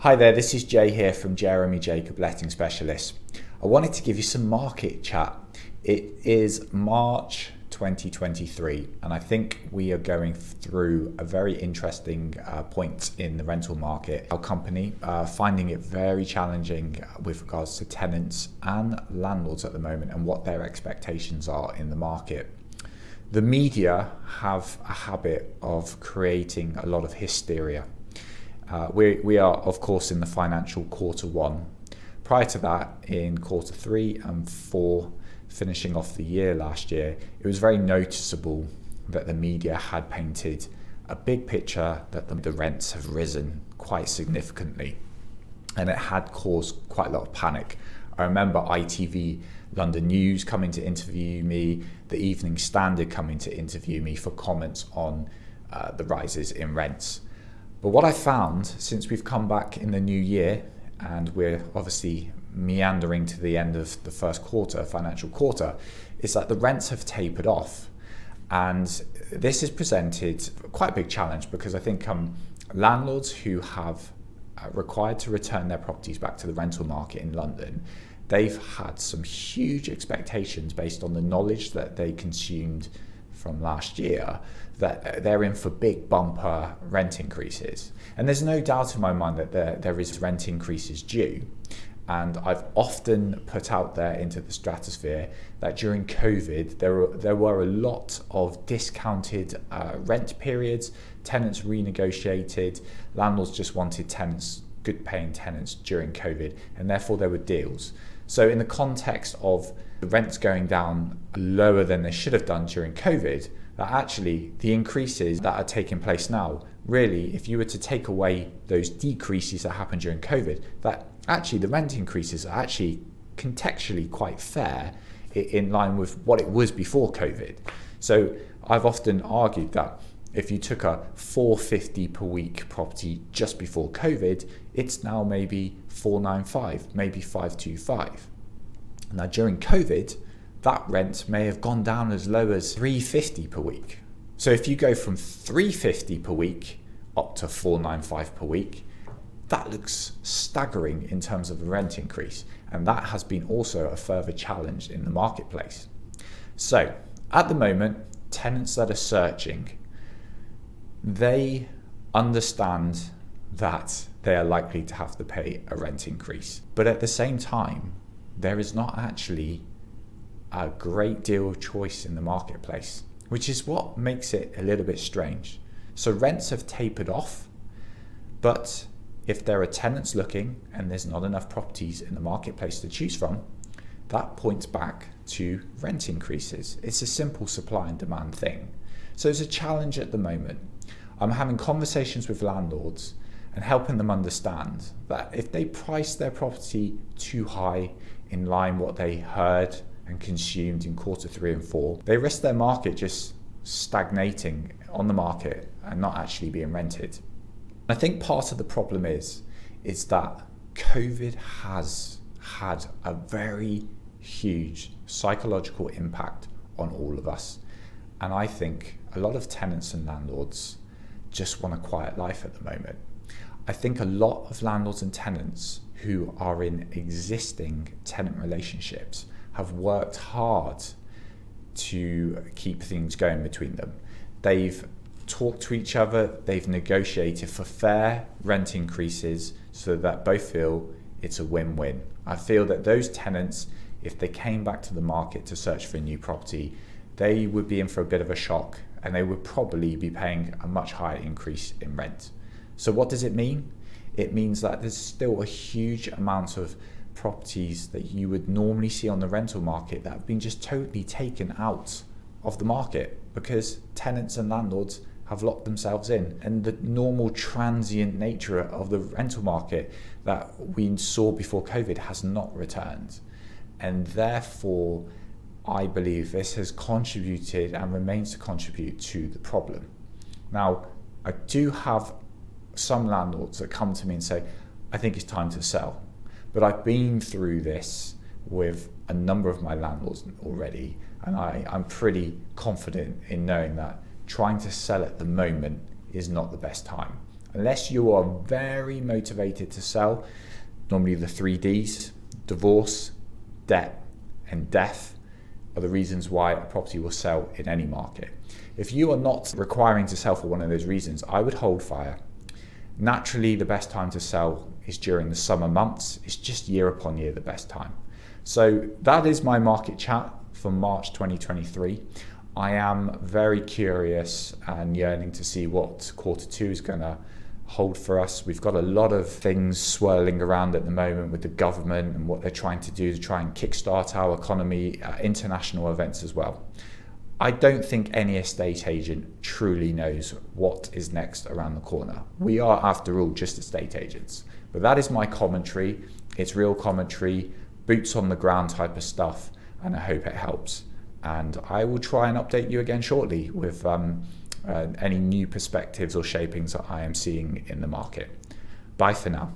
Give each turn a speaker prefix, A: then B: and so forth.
A: Hi there, this is Jay here from Jeremy Jacob Letting Specialists. I wanted to give you some market chat. It is March 2023 and I think we are going through a very interesting point in the rental market. Our company finding it very challenging with regards to tenants and landlords at the moment and what their expectations are in the market. The media have a habit of creating a lot of hysteria. We are, of course, in the financial quarter one. Prior to that, in quarter 3 and 4, finishing off the year last year, it was very noticeable that the media had painted a big picture that the rents have risen quite significantly. And it had caused quite a lot of panic. I remember ITV London News coming to interview me, the Evening Standard coming to interview me for comments on the rises in rents. But what I found since we've come back in the new year and we're obviously meandering to the end of the first quarter, financial quarter, is that the rents have tapered off. And this has presented quite a big challenge because I think landlords who have required to return their properties back to the rental market in London, they've had some huge expectations based on the knowledge that they consumed from last year that they're in for big bumper rent increases. And there's no doubt in my mind that there is rent increases due. And I've often put out there into the stratosphere that during COVID, there were a lot of discounted rent periods, tenants renegotiated, landlords just wanted tenants, good paying tenants during COVID, and therefore there were deals. So in the context of the rents going down lower than they should have done during COVID, that actually the increases that are taking place now, really, if you were to take away those decreases that happened during COVID, that actually the rent increases are actually contextually quite fair in line with what it was before COVID. So I've often argued that if you took a 450 per week property just before COVID, it's now maybe 495, maybe 525. Now during COVID, that rent may have gone down as low as 350 per week. So if you go from 350 per week up to 495 per week, that looks staggering in terms of the rent increase. And that has been also a further challenge in the marketplace. So at the moment, tenants that are searching, they understand that they are likely to have to pay a rent increase. But at the same time, there is not actually a great deal of choice in the marketplace, which is what makes it a little bit strange. So rents have tapered off, but if there are tenants looking and there's not enough properties in the marketplace to choose from, that points back to rent increases. It's a simple supply and demand thing. So it's a challenge at the moment. I'm having conversations with landlords and helping them understand that if they price their property too high in line what they heard and consumed in quarter 3 and 4, they risk their market just stagnating on the market and not actually being rented. I think part of the problem is that COVID has had a very huge psychological impact on all of us. And I think a lot of tenants and landlords just want a quiet life at the moment. I think a lot of landlords and tenants who are in existing tenant relationships have worked hard to keep things going between them. They've talked to each other, they've negotiated for fair rent increases so that both feel it's a win-win. I feel that those tenants, if they came back to the market to search for a new property, they would be in for a bit of a shock and they would probably be paying a much higher increase in rent. So what does it mean? It means that there's still a huge amount of properties that you would normally see on the rental market that have been just totally taken out of the market because tenants and landlords have locked themselves in, and the normal transient nature of the rental market that we saw before COVID has not returned. And therefore, I believe this has contributed and remains to contribute to the problem. Now, I do have some landlords that come to me and say, I think it's time to sell. But I've been through this with a number of my landlords already, and I'm pretty confident in knowing that trying to sell at the moment is not the best time. Unless you are very motivated to sell, normally the 3Ds, divorce, debt, and death, are the reasons why a property will sell in any market. If you are not requiring to sell for one of those reasons, I would hold fire. Naturally, the best time to sell is during the summer months. It's just year upon year the best time. So that is my market chat for March 2023. I am very curious and yearning to see what quarter two is going to hold for us. We've got a lot of things swirling around at the moment with the government and what they're trying to do to try and kickstart our economy, international events as well. I don't think any estate agent truly knows what is next around the corner. We are, after all, just estate agents. But that is my commentary. It's real commentary, boots on the ground type of stuff, and I hope it helps. And I will try and update you again shortly with any new perspectives or shapings that I am seeing in the market. Bye for now.